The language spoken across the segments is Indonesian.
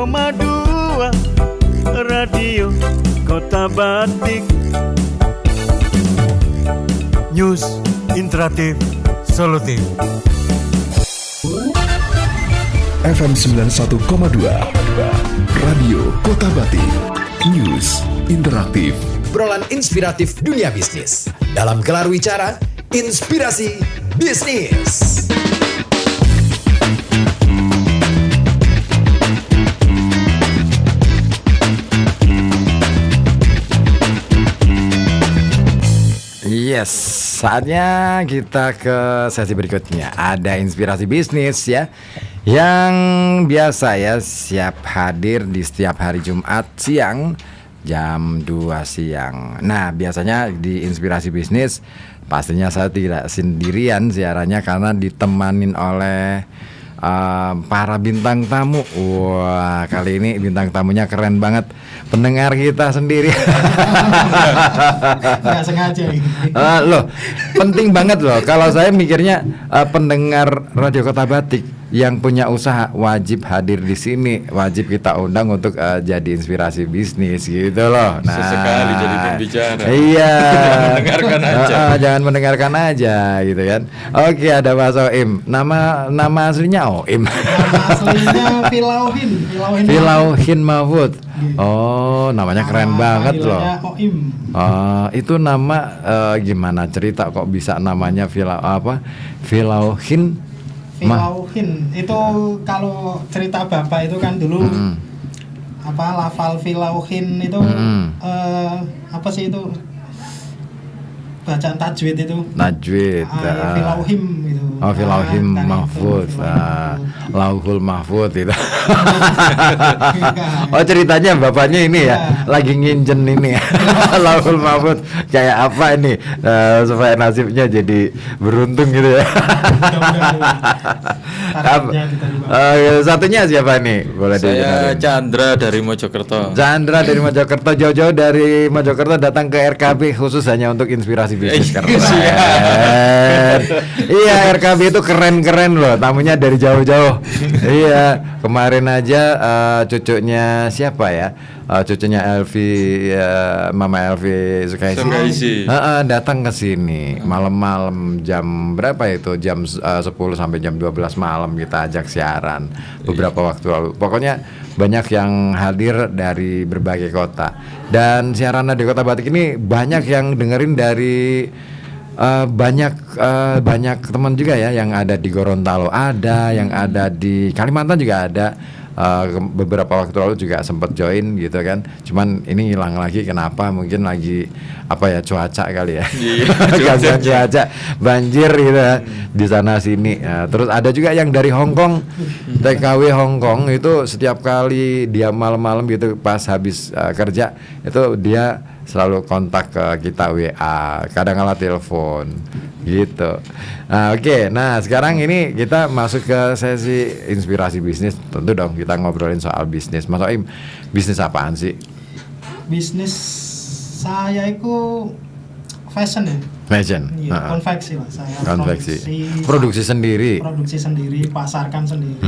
101,2 Radio Kota Batik. News interaktif solutif. FM 91,2 Radio Kota Batik. News interaktif. Obrolan inspiratif dunia bisnis dalam gelar wicara Inspirasi Bisnis. Yes, saatnya kita ke sesi berikutnya. Ada inspirasi bisnis ya, yang biasa ya siap hadir di setiap hari Jumat siang jam 2 siang. Nah, biasanya di inspirasi bisnis pastinya saya tidak sendirian siarannya karena ditemanin oleh para bintang tamu. Wah, kali ini bintang tamunya keren banget. Pendengar kita sendiri. Nggak sengaja ini. Loh, penting banget loh. Kalau saya mikirnya pendengar Radio Kota Batik yang punya usaha wajib hadir di sini, wajib kita undang untuk jadi inspirasi bisnis gitu loh. Nah, sesekali jadi pembicara. Iya. Mendengarkan aja. Jangan mendengarkan aja gitu kan. Oke, ada Mas Oim. Nama aslinya Oim. Nama aslinya Filauhin Mahfud. Oh, namanya keren banget loh. Oim. Itu nama gimana cerita kok bisa namanya Filauhin? Filauhin itu kalau cerita bapak itu kan dulu lafal Filauhin itu apa sih itu bacaan tajwid itu. Najwid. Filauhim gitu. Oh, Filauhim Mahfud. Lauhul Mahfud itu. Oh, ceritanya bapaknya ini ya, lagi nginjen ini. Lauhul Mahfud kayak apa ini supaya nasibnya jadi beruntung gitu ya. Satunya siapa nih? Boleh Saya Chandra dari Mojokerto. Chandra dari Mojokerto, jauh-jauh dari Mojokerto datang ke RKB khusus hanya untuk inspirasi bisnis. Keren. Iya, RKB itu keren-keren loh, tamunya dari jauh-jauh. Iya, kemarin aja cucunya siapa ya? Cucunya Elvi, Mama Elvi Sukaisi. Datang ke sini malam-malam jam berapa itu? Jam 10 sampai jam 12 malam kita ajak siaran beberapa waktu lalu. Pokoknya banyak yang hadir dari berbagai kota. Dan siaran di Kota Batik ini banyak yang dengerin dari banyak teman juga ya, yang ada di Gorontalo ada, yang ada di Kalimantan juga ada. Beberapa waktu lalu juga sempat join gitu kan, cuman ini hilang lagi. Kenapa? Mungkin lagi cuaca kali ya. Kasihan cuaca, banjir gitu ya, di sana sini. Terus ada juga yang dari Hong Kong, TKW Hong Kong itu setiap kali dia malam-malam gitu pas habis kerja itu dia selalu kontak ke kita WA, kadang-kala telepon gitu. Oke. Nah, sekarang ini kita masuk ke sesi inspirasi bisnis. Tentu dong kita ngobrolin soal bisnis. Mas Oim, bisnis apaan sih? Bisnis saya itu fashion ya. Fashion. Iya, konveksi lah saya. Konveksi. Produksi sendiri. Pasarkan sendiri.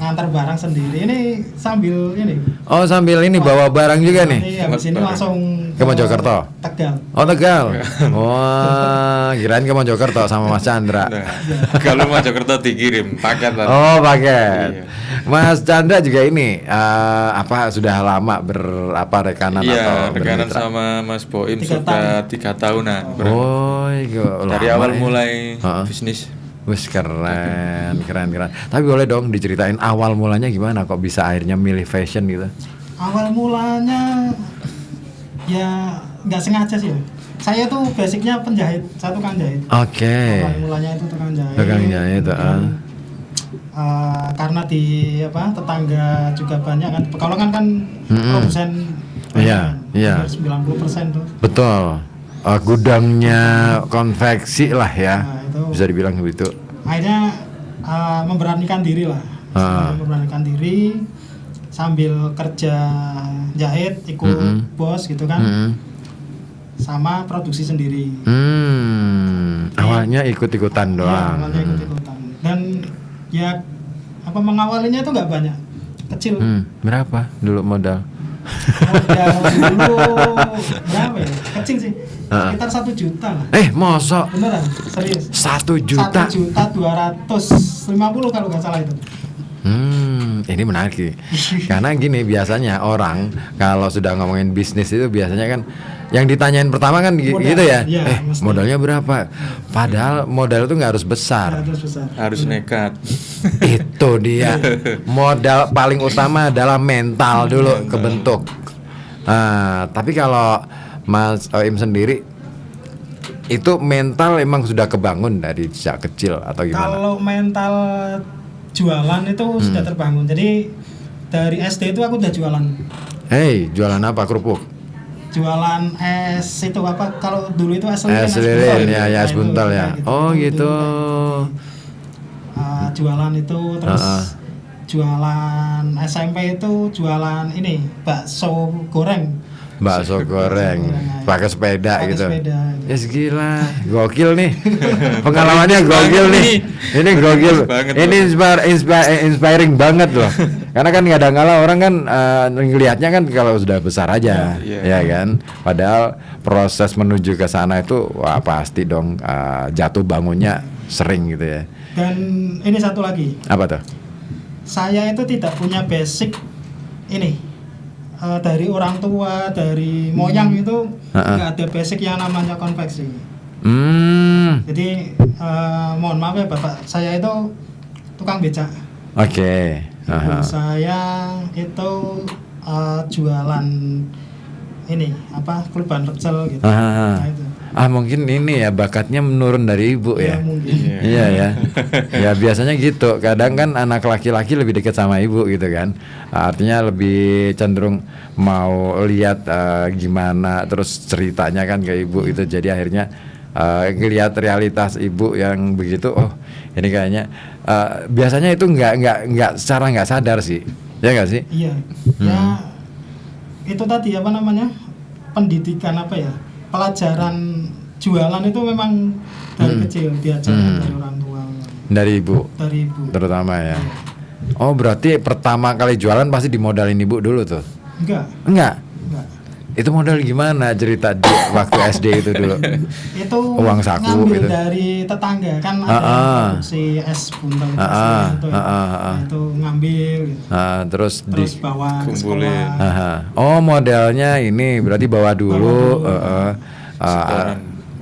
Ngantar barang sendiri. Ini sambil ini. Oh, sambil ini bawa barang juga nih. Iya, habis ini langsung ke Mojokerto. Tegal. Oh, Tegal. Wah, kirain ke Mojokerto sama Mas Chandra. Kalau Mojokerto dikirim paket. Oh, paket. Iya. Mas Chandra juga ini sudah lama rekanan atau rekanan bermitra? sama Mas Boim sudah 3 tahunan. Dari awal mulai bisnis. Wih, keren. Tapi boleh dong diceritain awal mulanya gimana kok bisa akhirnya milih fashion gitu? Awal mulanya ya nggak sengaja sih. Saya tuh basicnya penjahit, saya tukang jahit. Oke. Awal mulanya itu tukang jahit. Karena di tetangga juga banyak kan. Kalau kan produsen. Iya. 90% tuh. Betul. Gudangnya konveksi lah ya. Nah, itu bisa dibilang begitu. Akhirnya memberanikan diri lah. Memberanikan diri sambil kerja jahit ikut bos gitu kan. Sama produksi sendiri. Awalnya ikut-ikutan doang. Awalnya ikut-ikutan. Dan ya mengawalinya itu nggak banyak. kecil. Berapa dulu modal? Modal dulu berapa ya? Kecil sih. Sekitar 1 juta lah. Mosok? Beneran, serius. 1 juta? 1.250.000 kalau nggak salah itu. Ini menarik sih. Karena gini, biasanya orang kalau sudah ngomongin bisnis itu biasanya kan yang ditanyain pertama kan gitu ya. Modalnya berapa? Padahal modal itu nggak harus besar. Harus nekat. Itu dia. Modal paling utama adalah mental dulu kebentuk. Tapi kalau Mas Oim sendiri itu mental emang sudah kebangun dari sejak kecil atau gimana? Kalau mental jualan itu sudah terbangun. Jadi dari SD itu aku udah jualan. Jualan apa? Kerupuk? Jualan es itu apa? Kalau dulu itu es lilin. Es lilin ya, es buntel ya. Gitu. Oh gitu. Jualan itu terus jualan SMP itu jualan ini bakso goreng. Bakso goreng pakai sepeda gitu. Ya gila, gokil nih. Pengalamannya gokil nih. Ini gokil. Ini inspiring banget loh. Karena kan kadang-kala orang kan ngelihatnya kan kalau sudah besar aja, ya kan. Padahal proses menuju ke sana itu wah pasti dong jatuh bangunnya sering gitu ya. Dan ini satu lagi. Apa tuh? Saya itu tidak punya basic ini. Dari orang tua, dari moyang itu nggak ada basic yang namanya konveksi. Jadi mohon maaf ya Bapak, saya itu tukang becak. Oke. Ibu saya itu jualan ini apa kluban pecel gitu. Nah, itu. Mungkin ini ya bakatnya menurun dari ibu ya. Mungkin. Iya ya. Ya biasanya gitu. Kadang kan anak laki-laki lebih dekat sama ibu gitu kan. Artinya lebih cenderung mau lihat gimana terus ceritanya kan ke ibu itu. Jadi akhirnya ngelihat realitas ibu yang begitu. Oh ini kayaknya biasanya itu nggak secara nggak sadar sih. Ya nggak sih? Iya. Ya itu tadi apa namanya pendidikan apa ya? Pelajaran jualan itu memang dari kecil diajarkan dari orang tua. Dari ibu. Dari ibu. Terutama ya. Oh berarti pertama kali jualan pasti dimodalin ibu dulu tuh? Enggak. Itu modal gimana cerita di waktu SD itu dulu? Itu uang saku ngambil gitu. Dari tetangga kan ada produksi es buntel itu ngambil gitu. Terus bawa ke kumpulin. sekolah. Oh modelnya ini berarti bawa dulu.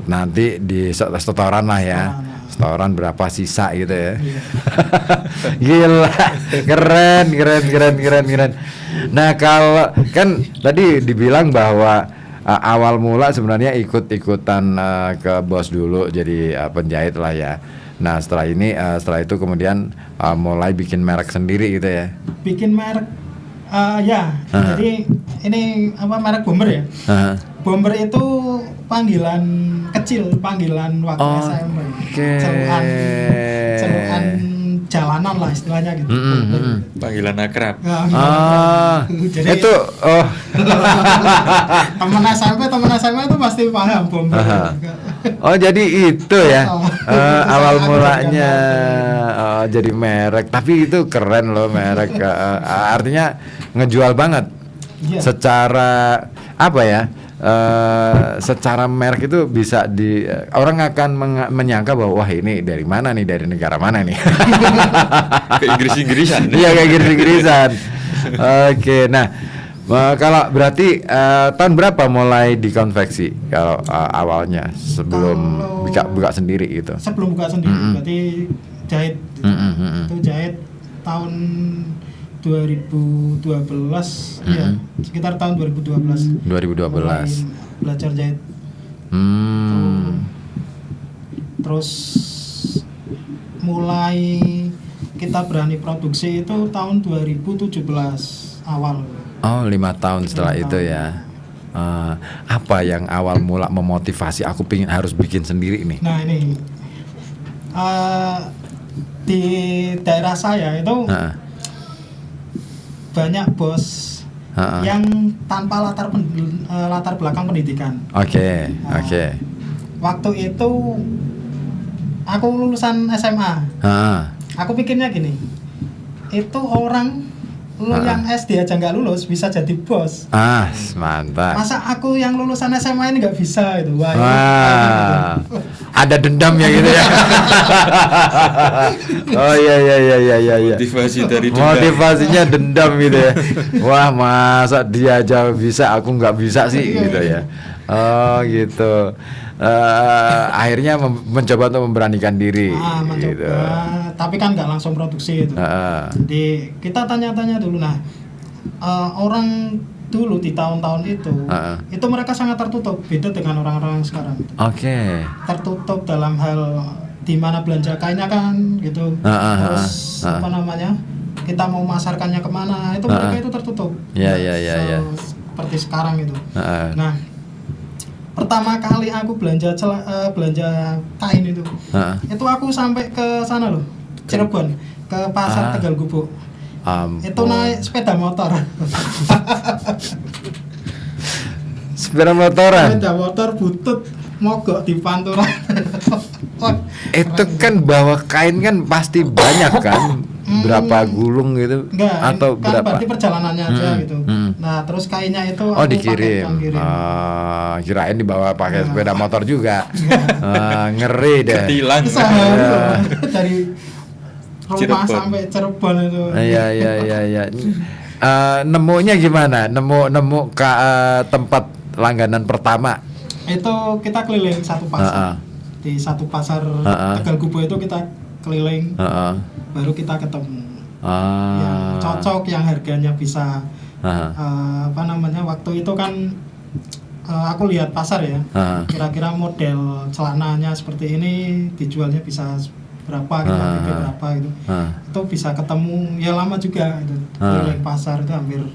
Nanti di setoran lah ya. Setoran berapa sisa gitu ya. Gila, keren. Nah kalau kan tadi dibilang bahwa awal mula sebenarnya ikut-ikutan ke bos dulu jadi penjahit lah ya. Nah setelah itu kemudian mulai bikin merek sendiri gitu ya. Bikin merek ya. Jadi ini apa merek Bomber ya. Bomber itu panggilan kecil, panggilan waktu SMP. Celukan jalanan lah istilahnya gitu. Panggilan akrab. Jadi itu teman SMA itu pasti paham Bomber. Oh jadi itu ya awal mulanya jadi merek. Tapi itu keren loh merek. Artinya ngejual banget. Secara apa ya? Secara merek itu bisa orang akan menyangka bahwa wah ini dari mana nih, dari negara mana nih. Kayak Inggris-Inggrisan. Iya kayak Inggris-Inggrisan. Oke, nah kalau berarti tahun berapa mulai dikonveksi kalau awalnya sebelum buka sendiri gitu? Sebelum buka sendiri, berarti jahit. Itu jahit tahun 2012 ya, sekitar tahun 2012 mulai belajar jahit. Terus mulai kita berani produksi itu tahun 2017 awal. Oh 5 tahun setelah itu ya. Apa yang awal mula memotivasi aku harus bikin sendiri nih? Nah ini di daerah saya itu banyak bos yang tanpa latar belakang pendidikan. Oke. Waktu itu aku lulusan SMA. Aku pikirnya gini, itu orang Lu yang SD aja nggak lulus bisa jadi bos. Mantap. Masa aku yang lulusan SMA ini nggak bisa itu? Wah, ada dendam ya gitu ya. Oh iya. Motivasi dari dendam. Motivasinya dendam gitu ya. Wah, masa dia aja bisa, aku nggak bisa sih gitu ya. Oh gitu. Akhirnya mencoba untuk memberanikan diri. Mencoba, gitu. tapi kan nggak langsung produksi itu. Jadi kita tanya-tanya dulu. Nah, orang dulu di tahun-tahun itu mereka sangat tertutup, beda dengan orang-orang sekarang. Oke. Tertutup dalam hal di mana belanja kainnya kan gitu. Terus apa namanya? Kita mau masarkannya kemana? Itu mereka itu tertutup. Iya. Seperti sekarang itu. Nah, pertama kali aku belanja kain itu aku sampai ke sana loh, Cirebon, ke pasar Tegal Gubuk. Itu naik sepeda motor. Sepeda motoran. Sepeda motor butut mogok di Pantura. Itu kan bawa kain kan pasti banyak kan? Berapa gulung gitu? Enggak, atau kan berapa? berarti perjalanannya aja gitu. Nah, terus kainnya itu aku dikirim. Kirain dibawa pakai sepeda motor juga. Ngeri deh. Ketilang. Dari rumah Cirebon sampai Cirebon itu. Iya. Nemunya gimana? Nemu ke tempat langganan pertama. Itu kita keliling satu pasar. Di satu pasar Tegal Gubuk itu kita keliling. Baru kita ketemu yang cocok, yang harganya bisa apa namanya, waktu itu kan aku lihat pasar ya, kira-kira model celananya seperti ini dijualnya bisa berapa gitu, berapa gitu. Itu bisa ketemu ya, lama juga itu keliling pasar itu hampir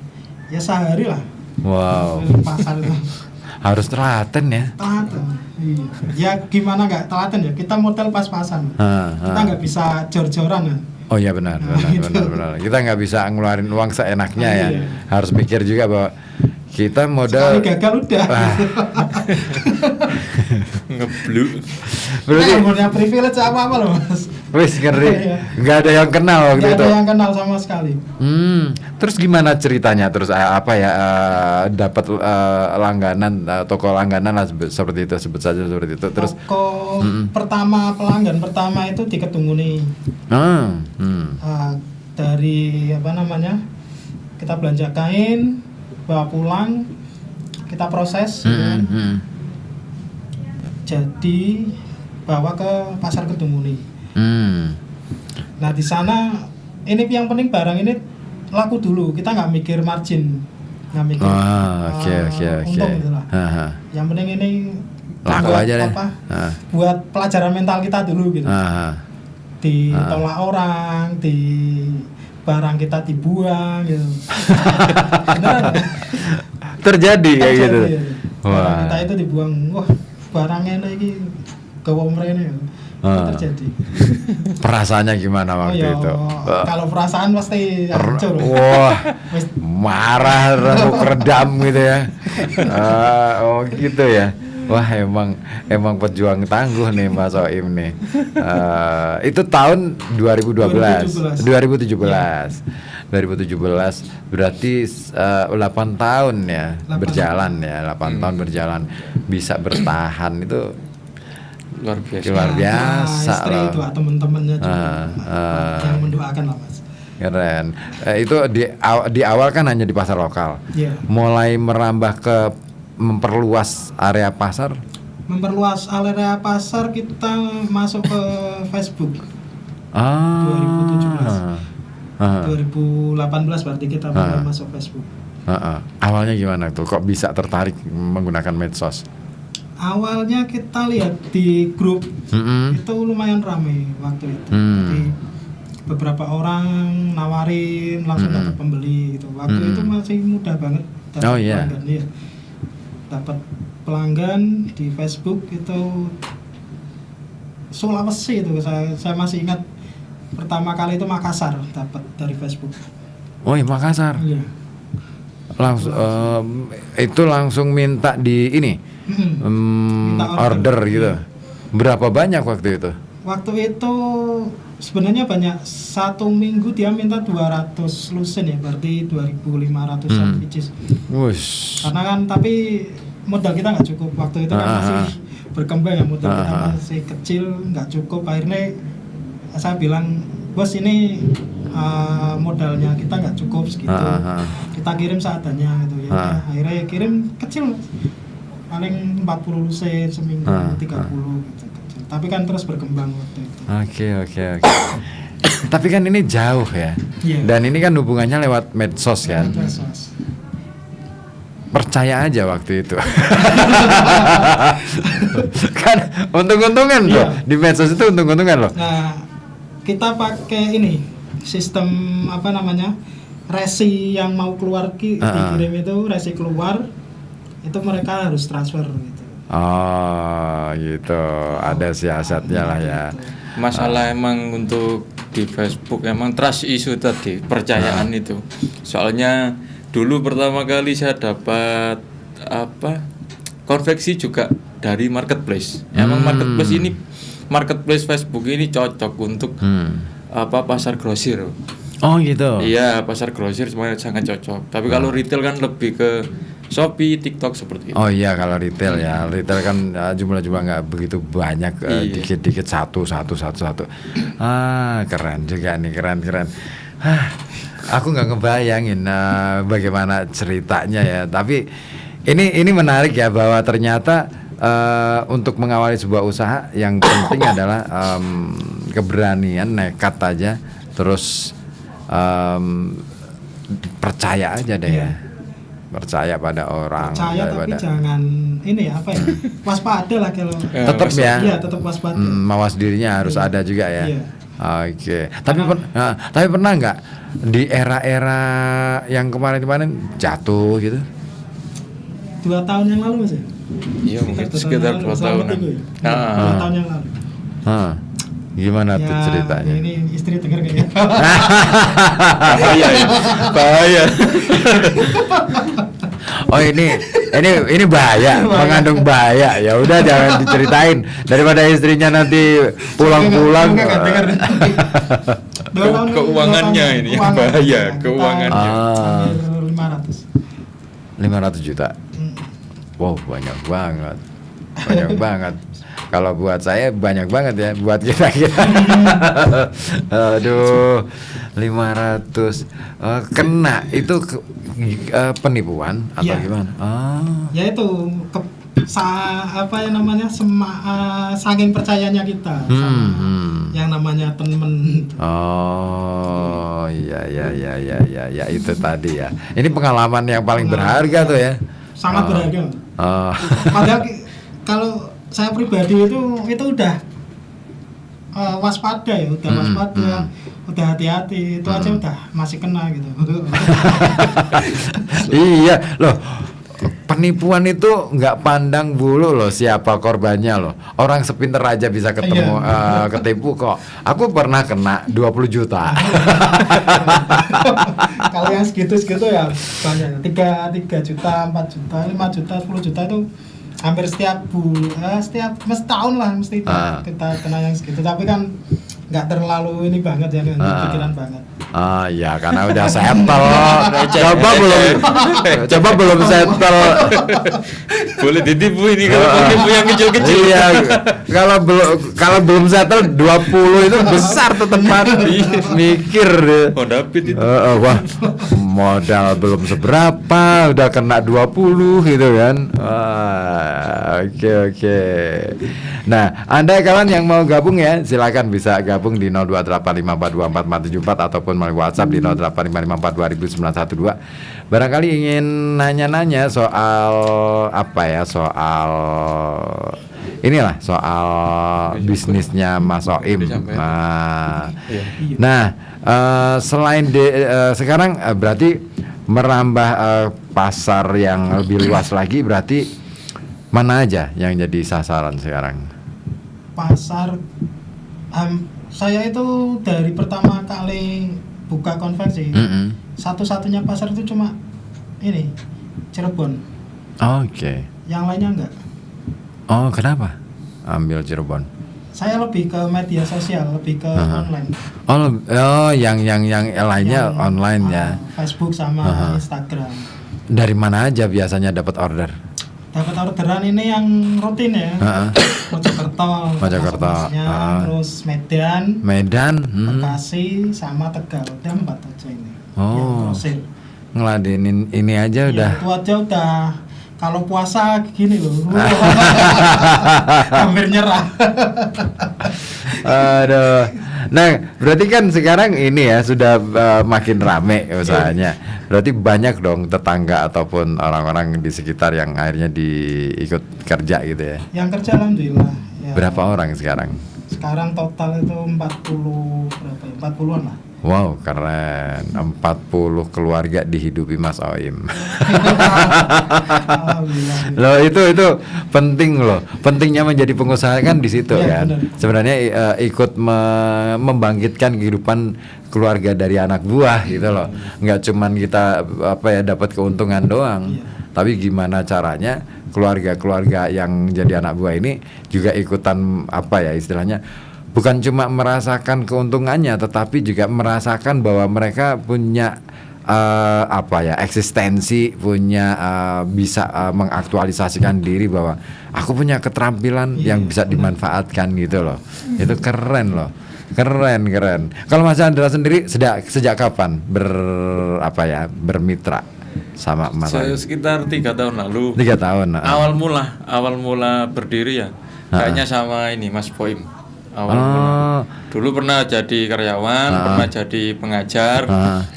ya sehari lah. Wow. Keliling pasar itu harus telaten ya. Telaten. Iya. Ya gimana nggak telaten ya? Kita model pas-pasan. Kita nggak bisa jor-joran ya. Oh iya benar. Kita nggak bisa ngeluarin uang seenaknya ya. Iya. Harus pikir juga bahwa kita modal. Sekali gagal udah. Ngebluk. Berarti punya privilege apa loh Mas? wis ngeri. Nggak ada yang kenal waktu Nggak itu. ada yang kenal sama sekali. Terus gimana ceritanya? Terus dapat langganan, toko langganan lah seperti itu, sebut saja seperti itu. Terus toko pelanggan pertama itu di Kedunguni. Dari apa namanya? Kita belanja kain, bawa pulang, kita proses, jadi bawa ke pasar Kedunguni. Nah di sana ini yang penting barang ini laku dulu, kita nggak mikir margin, nggak mikir untung gitu lah. Yang penting ini laku aja deh. Buat pelajaran mental kita dulu gitu. Ditolak orang, di barang kita dibuang gitu. Beneran ya? Terjadi kayak gitu. Ya. Barang kita itu dibuang. Wah, barangnya ini gawa mrene. Itu terjadi. Perasaannya gimana waktu itu? Kalau perasaan pasti hancur. Wah, marah, remuk redam gitu ya. Oh gitu ya. Wah emang pejuang tangguh nih Mas Soim nih. Itu tahun 2017. 2017 berarti 8 tahun ya berjalan ya, 8 tahun berjalan bisa bertahan itu luar biasa istri loh. Itu teman-temannya juga yang mendoakan lah Mas. Keren. Itu di awal kan hanya di pasar lokal. Mulai merambah ke memperluas area pasar. Memperluas area pasar kita masuk ke Facebook. 2018 berarti kita mulai masuk Facebook. Awalnya gimana tuh? Kok bisa tertarik menggunakan medsos? Awalnya kita lihat di grup itu lumayan ramai waktu itu. Jadi beberapa orang nawarin langsung dapat pembeli gitu. Waktu itu masih mudah banget dapat pelanggan ya. Dapat pelanggan di Facebook itu Sulawesi itu saya masih ingat pertama kali itu Makassar dapat dari Facebook. Oh iya Makassar. Iya. Itu langsung minta di ini minta order gitu. Iya. Berapa banyak waktu itu? Waktu itu sebenarnya banyak, 1 minggu dia minta 200 lusin ya, berarti 2.500 which is. Karena kan tapi modal kita nggak cukup waktu itu kan masih berkembang ya, modal kita masih kecil, nggak cukup. Akhirnya saya bilang, bos ini modalnya kita nggak cukup segitu, kita kirim seadanya gitu ya. Akhirnya kirim kecil, paling 40 lusin seminggu, 30 gitu. Tapi kan terus berkembang waktu itu. Oke. Tapi kan ini jauh ya. Dan ini kan hubungannya lewat medsos kan. Medsos. Percaya aja waktu itu. Kan untung-untungan loh. Di medsos itu untung-untungan loh. Nah, kita pakai ini sistem apa namanya? Resi yang mau keluar dikirim itu, resi keluar itu mereka harus transfer gitu. Oh gitu, ada siasatnya lah ya. Masalah emang untuk di Facebook emang trust issue tadi, percayaan itu. Soalnya dulu pertama kali saya dapat konveksi juga dari marketplace. Emang marketplace Facebook ini cocok untuk pasar grosir. Oh gitu. Iya, pasar grosir semuanya sangat cocok. Tapi kalau retail kan lebih ke Shopee, TikTok seperti itu. Oh iya, kalau retail ya, retail kan jumlah nggak begitu banyak, dikit-dikit satu. Keren juga nih, keren. Aku nggak ngebayangin bagaimana ceritanya ya. Tapi ini menarik ya, bahwa ternyata untuk mengawali sebuah usaha yang penting adalah keberanian, nekat aja, terus percaya aja deh ya. Percaya pada orang. Percaya tapi jangan ini ya, waspada lah kalau. Tetap ya. Iya, tetap waspada. Mawas dirinya harus ada juga ya. Iya. Oke. Tapi pernah nggak di era-era yang kemarin jatuh gitu? 2 tahun yang lalu Mas ya? Iya, mungkin sekitar 2 tahun. 2 tahun yang lalu. Gimana tuh ceritanya? Ini istri denger kayaknya. Bahaya. Oh ini bahaya, mengandung bahaya. Ya udah jangan diceritain, daripada istrinya nanti pulang-pulang. Keuangannya ini yang bahaya, keuangannya. 500 juta. Wow, banyak banget. Kalau buat saya banyak banget ya, buat kita. Aduh, 500 kena itu penipuan atau gimana? Ya itu saking percayanya kita sama yang namanya temen. Oh iya itu tadi ya. Ini pengalaman yang paling berharga tuh ya. Sangat berharga. Padahal kalau saya pribadi itu udah waspada ya, udah hati-hati, itu aja udah masih kena gitu. Iya loh, penipuan itu nggak pandang bulu loh siapa korbannya loh. Orang sepinter aja bisa ketemu ketipu kok. Aku pernah kena 20 juta. Kalau yang segitu ya banyak, 3 juta, 4 juta, 5 juta, 10 juta itu hampir setiap tahun lah mesti kita kena yang segitu. Tapi kan nggak terlalu ini banget ya, pikiran banget. Ya karena udah settle. Coba belum settle. Boleh ditipu ini kalau tipu yang kecil-kecil. Iya. Kalau belum settle 20 itu besar tuh tempat. Mikir deh. Oh, David itu. Wah, modal belum seberapa udah kena 20 gitu kan. Oke. Nah, Anda kawan yang mau gabung ya, silakan bisa gabung di 0285424474 ataupun melalui WhatsApp di 0855420912. Barangkali ingin nanya-nanya soal soal inilah, soal bisnisnya Mas Oim. Selain sekarang berarti merambah pasar yang lebih luas lagi, berarti mana aja yang jadi sasaran sekarang? Pasar saya itu dari pertama kali buka konveksi, satu-satunya pasar itu cuma ini, Cirebon. Oke. Yang lainnya enggak. Oh, kenapa ambil Cirebon? Saya lebih ke media sosial, lebih ke online. Yang lainnya online ya. Facebook sama Instagram. Dari mana aja biasanya dapat order? Dapat orderan ini yang rutin ya. Mojokerto, terus Medan, Bekasi sama Tegal. Udah 4 aja ini. Yang grosir. Ngeladenin ini aja udah. Itu aja udah. Kalau puasa gini loh. Hampir nyerah. Aduh. Nah, berarti kan sekarang ini ya sudah makin rame usahanya. Berarti banyak dong tetangga ataupun orang-orang di sekitar yang akhirnya diikut kerja gitu ya. Yang kerja alhamdulillah. Ya. Berapa orang sekarang? Sekarang total itu 40 berapa ya? 40-an lah. Wow, keren. 40 keluarga dihidupi Mas Oim. Loh itu penting loh. Pentingnya menjadi pengusaha kan di situ kan. Bener. Sebenarnya ikut membangkitkan kehidupan keluarga dari anak buah gitu loh. Nggak cuman kita dapat keuntungan doang. Tapi gimana caranya keluarga-keluarga yang jadi anak buah ini juga ikutan istilahnya bukan cuma merasakan keuntungannya, tetapi juga merasakan bahwa mereka punya eksistensi, punya bisa mengaktualisasikan diri bahwa aku punya keterampilan yang bisa dimanfaatkan gitu loh. Itu keren loh, keren. Kalau Mas Chandra sendiri sejak kapan bermitra sama Mas? Saya sekitar 3 tahun lalu. 3 tahun. Awal mula berdiri ya, kayaknya sama ini Mas Poim. Dulu pernah jadi karyawan, pernah jadi pengajar,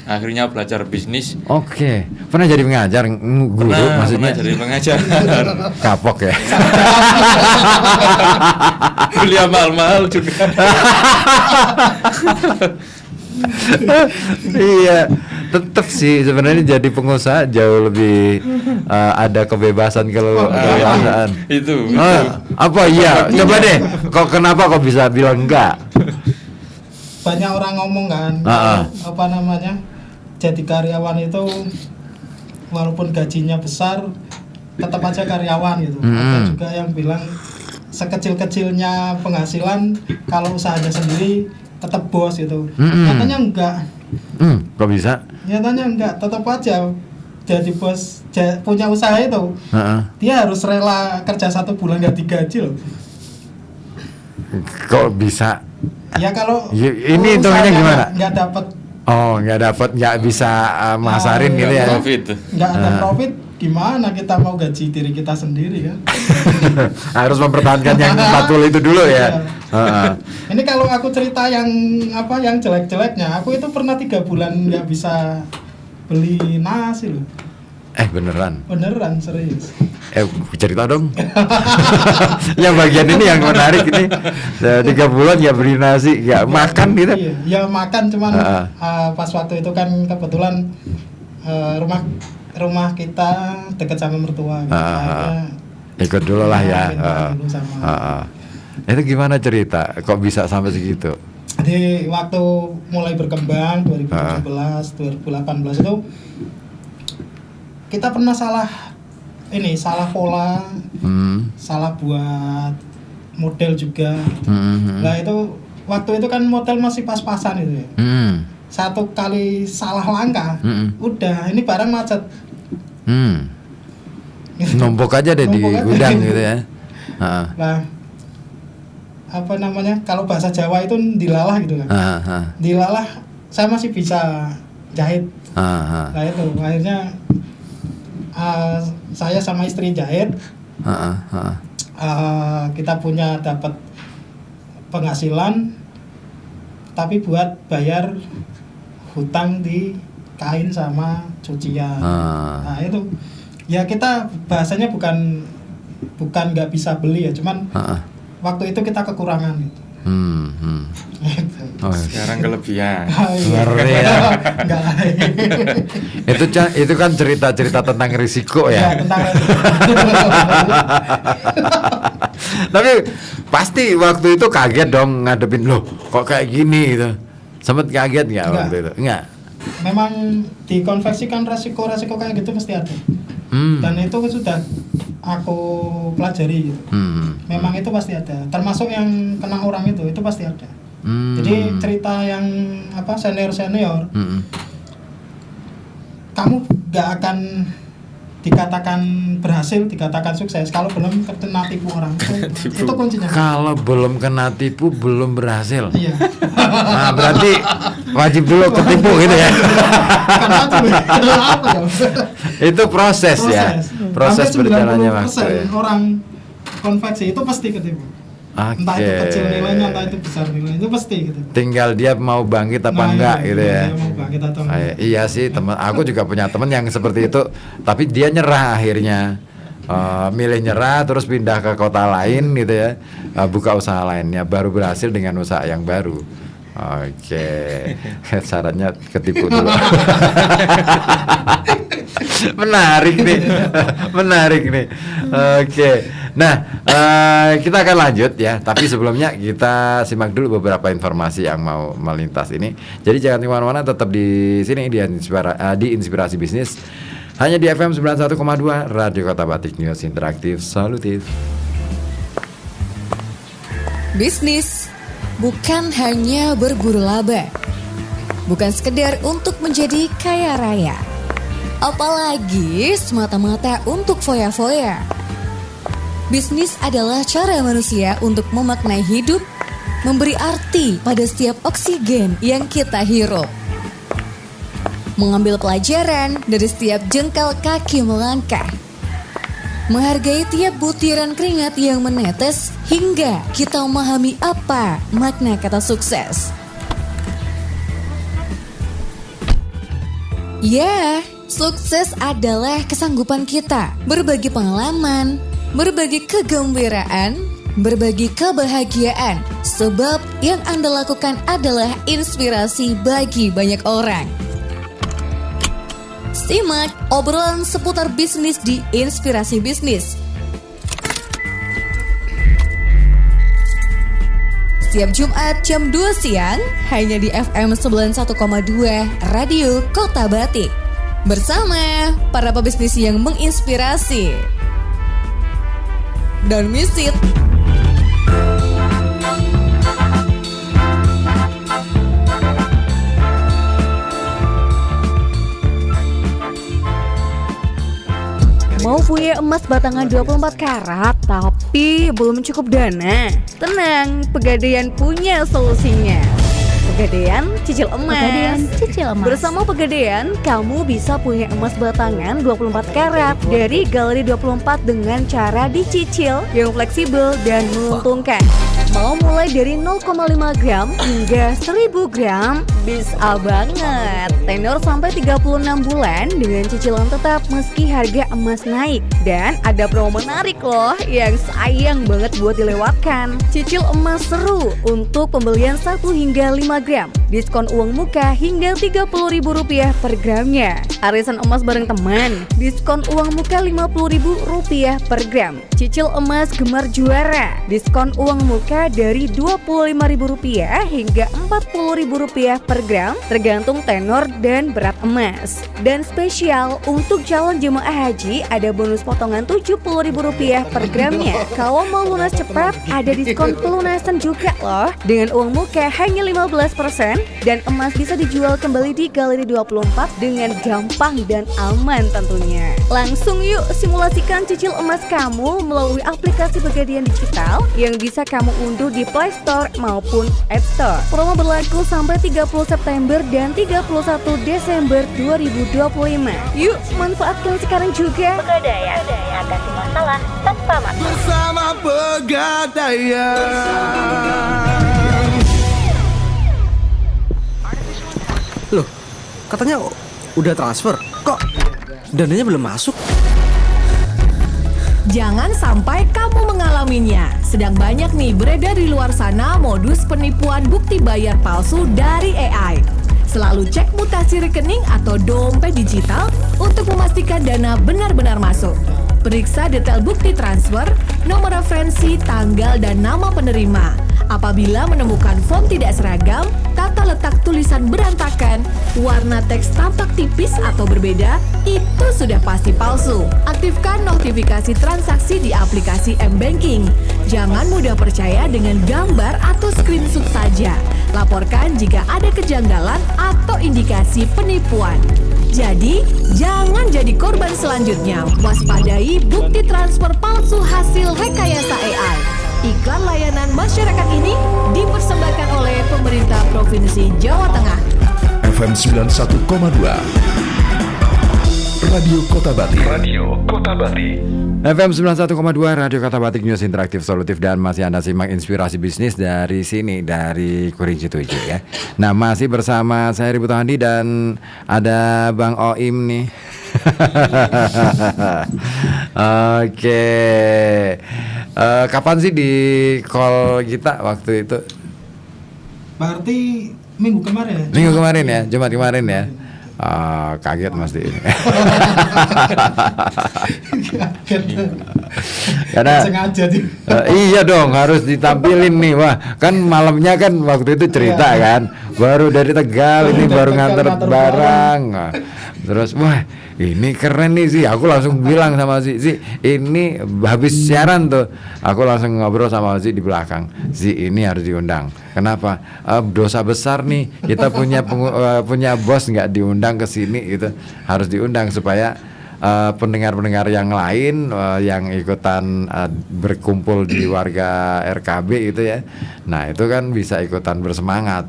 akhirnya belajar bisnis. Oke. Pernah jadi pengajar, guru maksudnya? Pernah jadi pengajar. Kapok ya. Kuliah mahal-mahal juga. Iya, tetap sih sebenarnya jadi pengusaha jauh lebih ada kebebasan keleluasaan. Itu. Apa iya? Coba deh. Kenapa kok bisa bilang enggak? Banyak orang ngomong kan, jadi karyawan itu walaupun gajinya besar, tetap aja karyawan gitu. Ada juga yang bilang sekecil-kecilnya penghasilan kalau usahanya sendiri tetap bos gitu. Nyatanya enggak. Kok bisa? Nyatanya enggak, tetap aja jadi bos punya usaha itu. Dia harus rela kerja 1 bulan gak digaji loh. Kok bisa? Ya kalau ini hitungnya gimana? Nggak dapat. Nggak bisa masarin gitu ya. Nggak ada profit, gimana kita mau gaji diri kita sendiri kan? Harus mempertahankan yang 40 itu dulu ya. Ini kalau aku cerita yang jelek-jeleknya, aku itu pernah 3 bulan nggak bisa beli nasi loh. Beneran? Beneran, serius. Cerita dong. Yang bagian ini yang menarik ini. 3 bulan ya beli nasi, ya makan gitu. Iya, ya makan cuman pas waktu itu kan kebetulan rumah kita dekat sama mertua. Ikut dulu lah ya. Dulu sama. Itu gimana cerita? Kok bisa sampai segitu? Jadi waktu mulai berkembang 2017, 2018 itu kita pernah salah pola, salah buat model juga. Nah itu waktu itu kan model masih pas-pasan itu ya. 1 kali salah langkah, udah ini barang macet. Numpuk aja deh di gudang gitu ya. Nah, kalau bahasa Jawa itu dilalah gitu kan. Dilalah saya masih bisa jahit. Nah itu akhirnya saya sama istri jahit. Kita dapat penghasilan, tapi buat bayar hutang di kain sama cucian. Nah itu ya kita bahasanya bukan nggak bisa beli ya, cuman waktu itu kita kekurangan gitu. Sekarang kelebihan. Ngeri ya. Itu kan cerita-cerita tentang risiko ya. Tentang risiko. Tapi pasti waktu itu kaget dong ngadepin loh kok kayak gini gitu. Sempet kaget nggak waktu itu? Enggak. Memang dikonversikan resiko kayak gitu pasti ada. Dan itu sudah aku pelajari gitu. Memang itu pasti ada. Termasuk yang kena orang itu pasti ada. Jadi cerita yang senior, kamu gak akan dikatakan berhasil, dikatakan sukses kalau belum kena tipu orang. Itu kuncinya. Kalau belum kena tipu belum berhasil. Iya. Nah, berarti wajib dulu ketipu gitu ya. Itu proses ya. Proses berjalannya waktu. Ya. Orang konveksi itu pasti ketipu. Entah itu kecil nilainya, entah itu besar nilainya, itu pasti gitu. Tinggal dia mau bangkit apa enggak gitu ya. Mau bangkit atau enggak. Iya sih, aku juga punya teman yang seperti itu, tapi dia nyerah akhirnya. Milih nyerah terus pindah ke kota lain gitu ya. Buka usaha lainnya, baru berhasil dengan usaha yang baru. Oke. Syaratnya ketipu dulu. Menarik nih. Oke. Nah, kita akan lanjut ya. Tapi sebelumnya kita simak dulu beberapa informasi yang mau melintas ini. Jadi jangan kemana-mana, tetap di sini di Inspirasi Bisnis. Hanya di FM 91,2 Radio Kota Batik, News Interaktif Solutif. Bisnis bukan hanya berburu laba, bukan sekedar untuk menjadi kaya raya, apalagi semata-mata untuk foya-foya. Bisnis adalah cara manusia untuk memaknai hidup, memberi arti pada setiap oksigen yang kita hirup, mengambil pelajaran dari setiap jengkal kaki melangkah, menghargai tiap butiran keringat yang menetes hingga kita memahami apa makna kata sukses. Ya, sukses adalah kesanggupan kita berbagi pengalaman, berbagi kegembiraan, berbagi kebahagiaan. Sebab yang Anda lakukan adalah inspirasi bagi banyak orang. Simak obrolan seputar bisnis di Inspirasi Bisnis. Setiap Jumat jam 2 siang hanya di FM 91,2 Radio Kota Batik. Bersama para pebisnis yang menginspirasi. Don't miss it. Mau punya emas batangan 24 karat tapi belum cukup dana? Tenang, Pegadaian punya solusinya. Pegadaian Cicil Emas. Bersama Pegadaian, kamu bisa punya emas batangan 24 karat dari Galeri 24 dengan cara dicicil yang fleksibel dan menguntungkan. Mau mulai dari 0,5 gram hingga 1000 gram? Bisa banget. Tenor sampai 36 bulan dengan cicilan tetap meski harga emas naik. Dan ada promo menarik loh yang sayang banget buat dilewatkan. Cicil emas seru untuk pembelian 1 hingga 5 gram. Diskon uang muka hingga Rp30.000 per gramnya. Arisan emas bareng teman, diskon uang muka Rp50.000 per gram. Cicil emas gemar juara, diskon uang muka dari Rp25.000 hingga Rp40.000 per gram tergantung tenor dan berat emas. Dan spesial untuk calon jemaah haji ada bonus potongan Rp70.000 per gramnya. Kalau mau lunas cepat ada diskon pelunasan juga loh. Dengan uang muka hanya 15% dan emas bisa dijual kembali di Galeri 24 dengan gampang dan aman tentunya. Langsung yuk simulasikan cicil emas kamu melalui aplikasi Pegadaian Digital yang bisa kamu unduh di Play Store maupun App Store. Promo berlaku sampai 30 September dan 31 Desember 2025. Yuk manfaatkan sekarang juga. Pegadaian, atasi masalah tanpa masalah. Bersama Pegadaian. Loh, katanya udah transfer. Kok dananya belum masuk? Jangan sampai kamu mengalaminya. Sedang banyak nih beredar di luar sana modus penipuan bukti bayar palsu dari AI. Selalu cek mutasi rekening atau dompet digital untuk memastikan dana benar-benar masuk. Periksa detail bukti transfer, nomor referensi, tanggal, dan nama penerima. Apabila menemukan form tidak seragam, tata letak tulisan berantakan, warna teks tampak tipis atau berbeda, itu sudah pasti palsu. Aktifkan notifikasi transaksi di aplikasi M-Banking. Jangan mudah percaya dengan gambar atau screenshot saja. Laporkan jika ada kejanggalan atau indikasi penipuan. Jadi, jangan jadi korban selanjutnya. Waspadai bukti transfer palsu hasil rekayasa AI. Iklan layanan masyarakat ini dipersembahkan oleh pemerintah Provinsi Jawa Tengah. FM 91,2 Radio Kota Batik. Radio Kota Batik. FM 91,2 Radio Kota Batik, News Interaktif Solutif, dan masih Anda simak Inspirasi Bisnis dari sini, dari Kurinci 7 ya. Nah, masih bersama saya Ribu Handi dan ada Bang Oim nih. Oke. Kapan sih di call kita waktu itu? Berarti minggu kemarin ya? Minggu kemarin ya, Jumat kemarin ya. Kaget pasti. Karena sengaja iya dong, harus ditampilin nih. Wah, kan malamnya kan waktu itu cerita kan, baru dari Tegal ini baru nganter barang. Terus wah, ini keren nih sih. Aku langsung bilang sama si ini habis siaran tuh, aku langsung ngobrol sama si di belakang. Ini harus diundang. Kenapa? Dosa besar nih. Kita punya bos nggak diundang ke sini gitu. Harus diundang supaya pendengar-pendengar yang lain yang ikutan berkumpul di warga RKB itu ya. Nah, itu kan bisa ikutan bersemangat.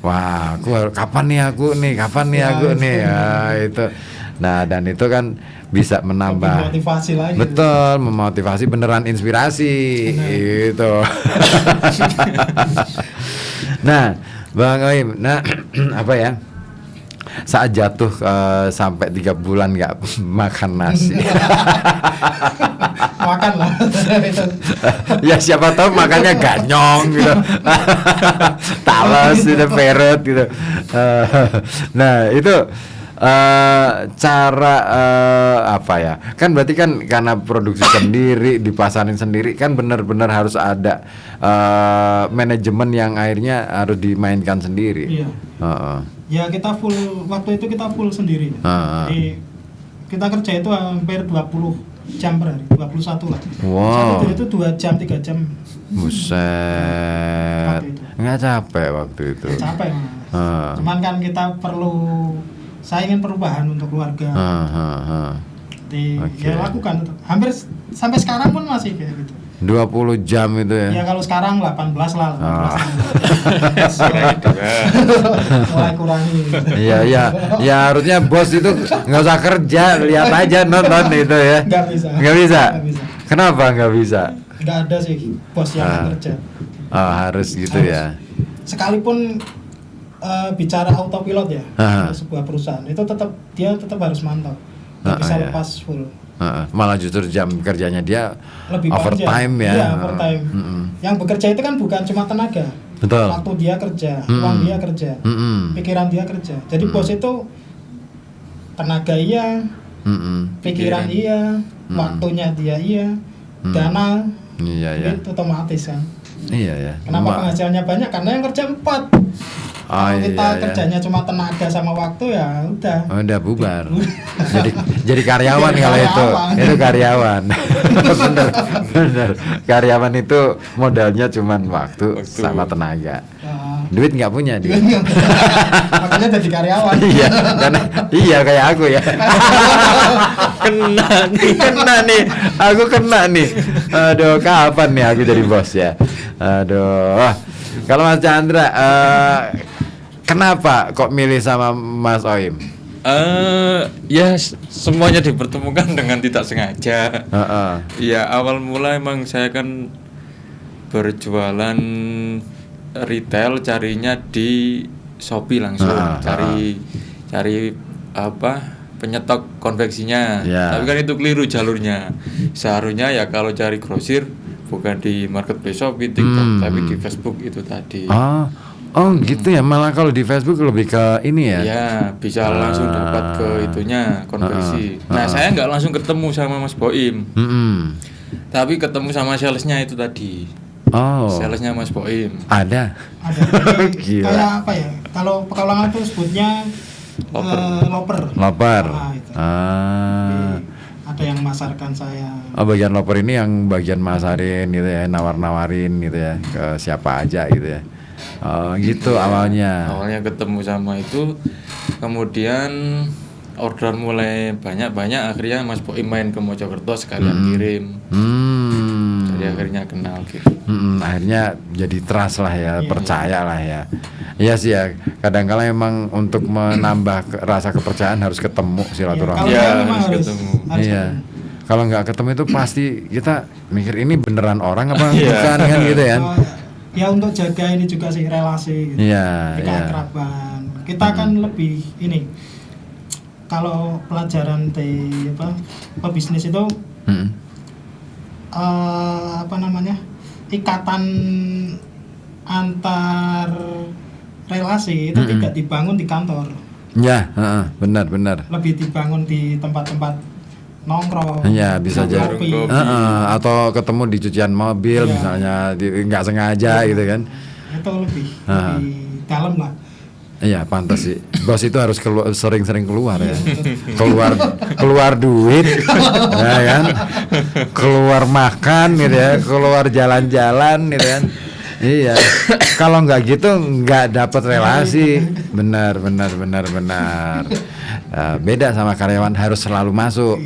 Wah, kapan nih aku nih ya, itu. Nah, dan itu kan bisa menambah motivasi lagi. Betul, memotivasi, beneran inspirasi itu. Nah, Bang Oim, apa ya? Saat jatuh sampai 3 bulan nggak makan nasi. Makan lah. Ya siapa tahu makannya ganyong gitu. Talas gitu, perut gitu. Nah, itu cara apa ya? Kan berarti kan karena produksi sendiri, dipasarin sendiri, kan benar-benar harus ada manajemen yang akhirnya harus dimainkan sendiri. Iya. Ya kita waktu itu kita full sendiri. Jadi kita kerja itu hampir 20 jam per hari, 21 lah. Wow. Satu itu 2 jam, 3 jam. Buset. Nggak capek waktu itu. Capek mas. Cuman kan kita saya ingin perubahan untuk keluarga. Jadi ya lakukan tetap. Hampir sampai sekarang pun masih kayak gitu. 20 jam itu ya? Ya kalau sekarang 18 lah. Mulai kurangi. Iya. Ya harusnya bos itu nggak usah kerja, lihat aja nonton itu ya. Nggak bisa. Kenapa nggak bisa? Nggak ada sih bos yang kerja. Harus gitu ya. Sekalipun bicara autopilot ya, sebuah perusahaan itu dia tetap harus mantau. Nggak bisa lepas full. Malah justru jam kerjanya dia lebih overtime ya. Iya, overtime. Yang bekerja itu kan bukan cuma tenaga. Betul. Waktu dia kerja, uang dia kerja, pikiran dia kerja. Jadi bos itu tenaga iya, pikiran iya, waktunya dia iya, dana itu otomatis kan. Iya ya. Kenapa penghasilannya banyak? Karena yang kerja 4. Kalau kita kerjanya cuma tenaga sama waktu ya udah bubar. jadi karyawan kalau itu karyawan. bener. Karyawan itu modalnya cuma waktu sama tenaga. Duit nggak punya dia. Makanya jadi karyawan. Iya kayak aku ya. kena nih. Aku kena nih. Aduh, kapan nih aku jadi bos ya? Aduh. Kalau Mas Chandra, kenapa kok milih sama Mas Oim? Ya semuanya dipertemukan dengan tidak sengaja. Ya awal mula emang saya kan berjualan retail, carinya di Shopee langsung, cari apa penyetok konveksinya. Tapi kan itu keliru jalurnya. Seharusnya ya kalau cari grosir bukan di marketplace Shopee, TikTok, tapi di Facebook itu tadi. Oh gitu ya, malah kalau di Facebook lebih ke ini ya? Ya bisa langsung dapat ke itunya konversi. Nah saya nggak langsung ketemu sama Mas Boim, tapi ketemu sama salesnya itu tadi. Salesnya Mas Boim. Ada. Gila. Kayak apa ya? Kalau Pekalongan itu sebutnya loper. Loper. Itu. Ada yang masarkan saya. Oh, bagian loper ini yang bagian masarin gitu ya, nawar-nawarin gitu ya ke siapa aja gitu ya. Oh, gitu awalnya. Awalnya ketemu sama itu, kemudian orderan mulai banyak, akhirnya Mas Boim main ke Mojokerto sekalian kirim. Jadi akhirnya kenal gitu. Akhirnya jadi trust lah ya, percaya lah ya. Iya sih ya, kadang-kala memang untuk menambah rasa kepercayaan harus ketemu silaturahmi. Harus ketemu. Iya. Kalau nggak ketemu itu pasti kita mikir ini beneran orang apa bukan kan gitu ya. Ya untuk jaga ini juga sih relasi. Gitu. Iya. Keakraban. Kita kan lebih ini. Kalau pelajaran di pebisnis itu ikatan antar relasi itu tidak dibangun di kantor. Ya, benar. Lebih dibangun di tempat-tempat nongkrong. Ya, bisa jadi. Atau ketemu di cucian mobil misalnya, nggak sengaja gitu kan. Itu lebih dalam lah. Iya, pantas sih. Bos itu harus sering-sering keluar ya. keluar duit, ya kan? Keluar makan gitu ya, keluar jalan-jalan gitu kan. Iya. Kalau nggak gitu nggak dapat relasi. Benar. Beda sama karyawan harus selalu masuk.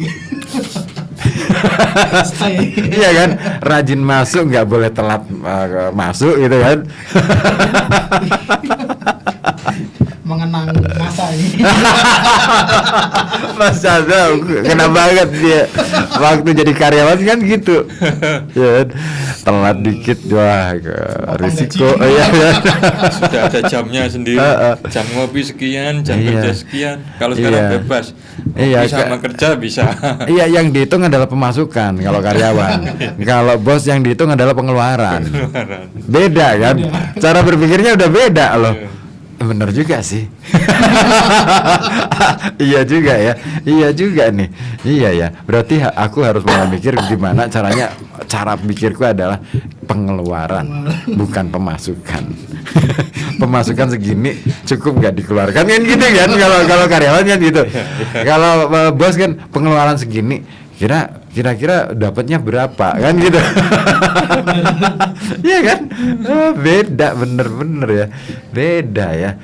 Iya kan, rajin masuk, nggak boleh telat masuk gitu kan. Mengenang masa ini. Mas Chandra kena banget dia waktu jadi karyawan kan gitu ya, telat dikit wah risiko. Iya. Sudah ada jamnya sendiri, jam ngopi sekian, jam kerja sekian. Kalau sekarang bebas, sama kerja bisa. Iya, yang dihitung adalah pemasukan kalau karyawan. Kalau bos yang dihitung adalah pengeluaran. Beda kan, cara berpikirnya udah beda loh. Bener juga sih. Iya juga nih. Iya ya. Berarti aku harus mulai mikir gimana caranya. Cara pikirku adalah pengeluaran, bukan pemasukan. Pemasukan segini cukup nggak dikeluarkan kan gitu kan? Kalau karyawan kan gitu. Kalau bos kan pengeluaran segini. Kira-kira dapatnya berapa kan gitu. Iya kan? Beda bener ya. Beda ya.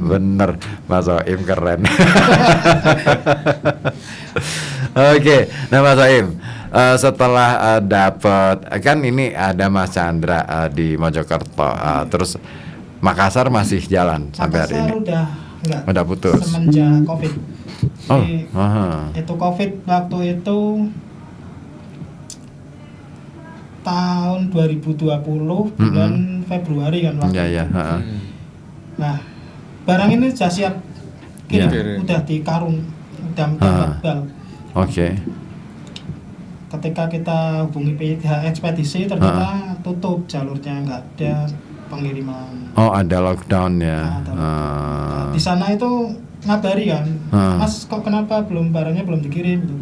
Bener Mas Soim keren. Oke, nah Mas Soim, setelah dapat kan ini ada Mas Chandra di Mojokerto, terus Makassar masih jalan sampai hari ini. Udah putus. Semenjak Covid. Itu Covid waktu itu tahun 2020 bulan Februari kan waktu itu. Nah, barang ini sudah siap kirim, udah di karung, udah bal. Oke. Ketika kita hubungi pihak ekspedisi ternyata tutup jalurnya, nggak ada pengiriman. Oh, ada lockdown ya. Di sana itu ngabari kan, Mas kok kenapa barangnya belum dikirim gitu.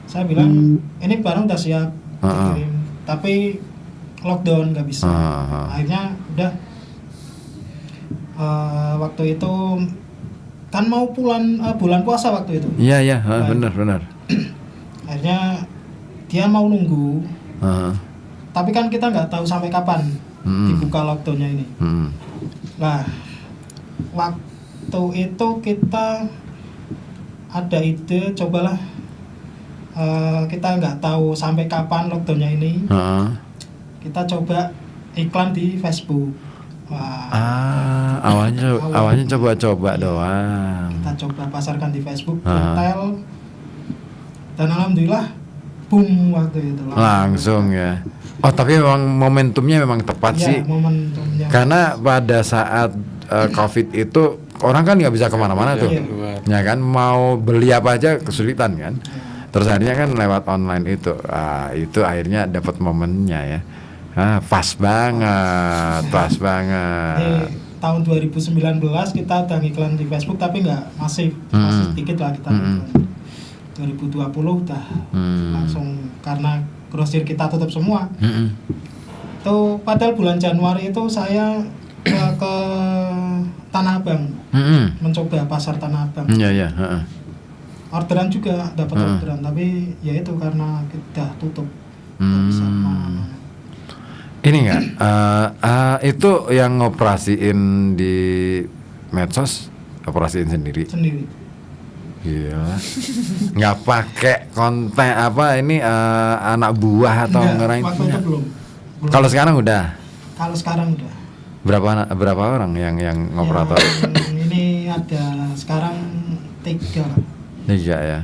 Saya bilang ini barang udah siap dikirim, tapi lockdown nggak bisa. Akhirnya udah waktu itu kan mau bulan puasa waktu itu. Iya benar. Akhirnya dia mau nunggu, tapi kan kita nggak tahu sampai kapan dibuka lockdownnya ini. Nah, waktu itu kita ada ide, cobalah kita nggak tahu sampai kapan lockdownnya ini, kita coba iklan di Facebook. Awalnya coba-coba doang. Kita coba pasarkan di Facebook, hotel, dan alhamdulillah boom waktu itu langsung ya. Oh, tapi memang momentumnya memang tepat sih. Momentumnya. Karena pada saat Covid itu orang kan nggak bisa kemana-mana tuh, ya kan, mau beli apa aja kesulitan kan. Terus akhirnya kan lewat online itu akhirnya dapat momennya ya. Pas banget. Tahun 2019 kita udah ngiklan di Facebook tapi nggak masif, masih sedikit lah kita. 2020 udah langsung, karena grosir kita tutup semua. Itu padahal bulan Januari itu saya ke Tanah Abang, mencoba pasar Tanah Abang. Iya. Orderan juga dapat orderan, tapi ya itu karena kita tutup. Nggak bisa kemana-mana. Ini nggak, itu yang ngoperasiin di medsos, operasiin sendiri. Sendiri. Gila, nggak pakai konten apa ini anak buah atau ngerang waktu itu belum. Kalau sekarang udah. Kalau sekarang udah. Berapa orang yang ngoperator? Ini ada sekarang 3. 3 ya.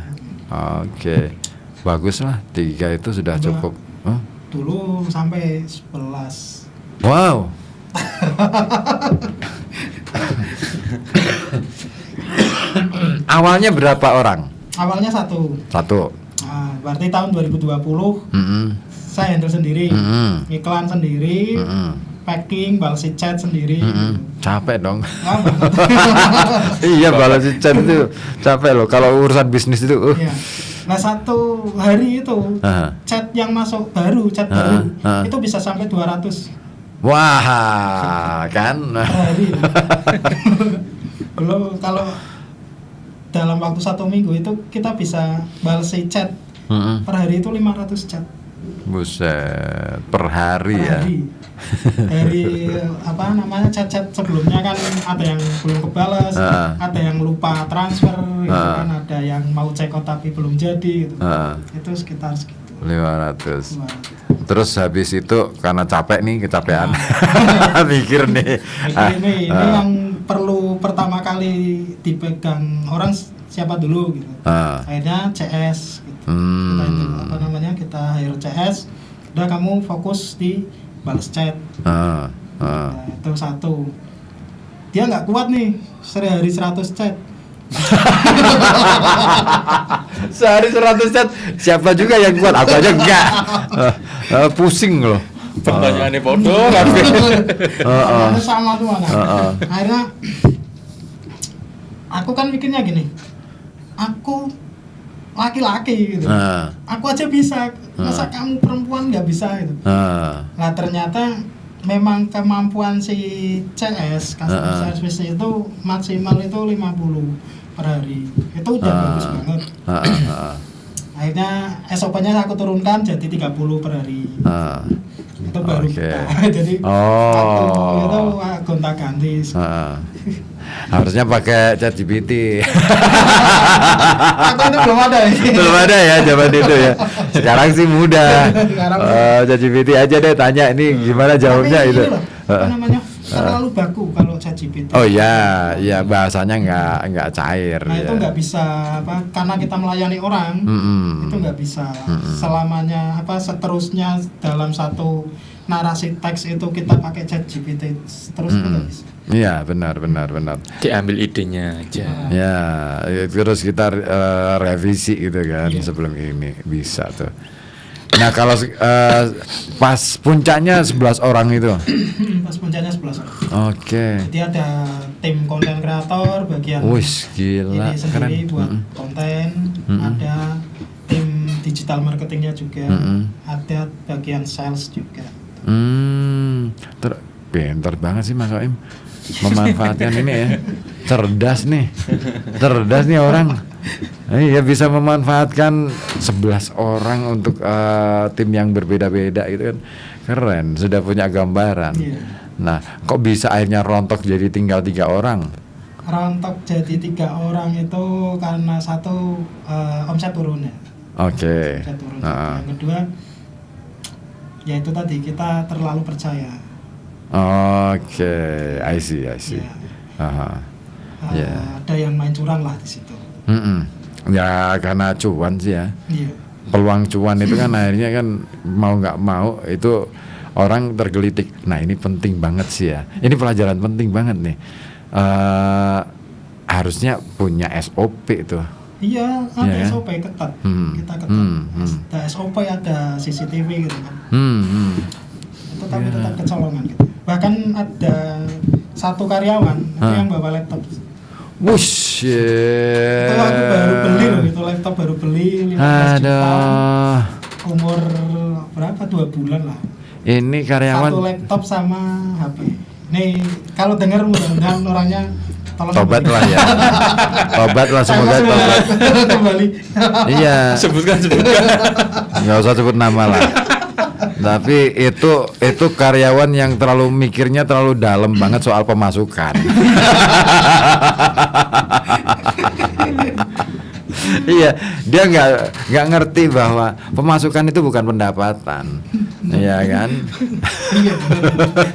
Oke, bagus lah, 3 itu sudah cukup. Dulu sampai 11. Wow. Awalnya berapa orang? Awalnya 1. Nah, berarti tahun 2020 saya handle sendiri, iklan sendiri, packing, balas chat sendiri. Capek dong. Iya, balas chat itu capek loh. Kalau urusan bisnis itu. Iya. Nah, 1 hari itu chat yang masuk baru, itu bisa sampai 200. Wah, kan? Per hari. Belum kalau dalam waktu 1 minggu itu kita bisa balas chat per hari itu 500 chat. Buset, per hari ya. Dari apa namanya chat-chat sebelumnya kan ada yang belum kebalas, ada yang lupa transfer, gitu kan, ada yang mau check out tapi belum jadi gitu. Itu sekitar segitu. 500. Terus habis itu karena capek nih, kecapean. Mikir nih. Ini yang perlu pertama kali dipegang orang siapa dulu gitu. Akhirnya CS gitu. Kita itu apa namanya? Kita hire CS. Udah kamu fokus di balas chat. Nah, itu 1. Dia nggak kuat nih sehari 100 chat. Sehari 100 chat. Siapa juga yang kuat? Aku aja enggak. Pusing loh. Pertanyaannya bodoh kan. Sama tuh mana. Akhirnya aku kan mikirnya gini. Aku laki-laki gitu. Aku aja bisa. Masa kamu perempuan nggak bisa gitu. Nah, ternyata memang kemampuan si CS customer service itu maksimal itu 50 per hari. Itu udah bagus banget. Akhirnya SOP-nya aku turunkan jadi 30 per hari. Itu baru jadi waktu itu gonta-ganti. Harusnya pakai ChatGPT. Aku itu belum ada. Belum ada ya zaman itu ya. Sekarang sih mudah. ChatGPT aja deh tanya ini gimana jawabnya itu. Apa namanya? Terlalu baku kalau ChatGPT. Oh iya, iya bahasanya nggak cair. Nah itu nggak bisa apa? Karena kita melayani orang, itu nggak bisa selamanya apa seterusnya dalam satu narasi teks itu kita pakai ChatGPT terus nggak bisa. Iya benar. Diambil idenya aja. Ya, terus kita revisi gitu kan sebelum ini bisa tuh. Nah kalau pas puncaknya 11 orang itu. Pas puncaknya 11 orang. Oke. Jadi ada tim konten kreator bagian gila, ini sendiri buat konten, ada tim digital marketingnya juga, ada bagian sales juga. Pintar banget sih Mas Oim memanfaatkan ini ya. Cerdas nih orang. Iya bisa memanfaatkan 11 orang untuk tim yang berbeda-beda gitu kan. Keren, sudah punya gambaran. Nah, kok bisa akhirnya rontok jadi tinggal 3 orang? Rontok jadi 3 orang itu karena satu omset turun ya. Oke. Omset turun. Yang kedua ya itu tadi kita terlalu percaya. Oke, I see. Ada yang main curang lah di situ. Ya karena cuan sih ya. Peluang cuan itu kan akhirnya kan mau nggak mau itu orang tergelitik. Nah ini penting banget sih ya. Ini pelajaran penting banget nih. Harusnya punya SOP itu. Iya, ada SOP ketat. Kita ketat. Ada SOP, ada CCTV gitu kan. Itu tapi tetap kecolongan gitu. Bahkan ada satu karyawan itu yang bawa laptop. Wush. Itu aku baru beli loh, itu laptop baru beli 15 juta. Umur berapa? 2 bulan lah. Ini karyawan. Satu laptop sama HP. Nih kalau dengar mudah-mudahan orangnya tolong Tobat lah ya. Tobat lah, semoga tobat. Kembali. Iya. Sebutkan. Nggak usah sebut nama lah. Tapi itu karyawan yang terlalu mikirnya terlalu dalam banget soal pemasukan. Iya, dia nggak ngerti bahwa pemasukan itu bukan pendapatan, iya kan? Iya,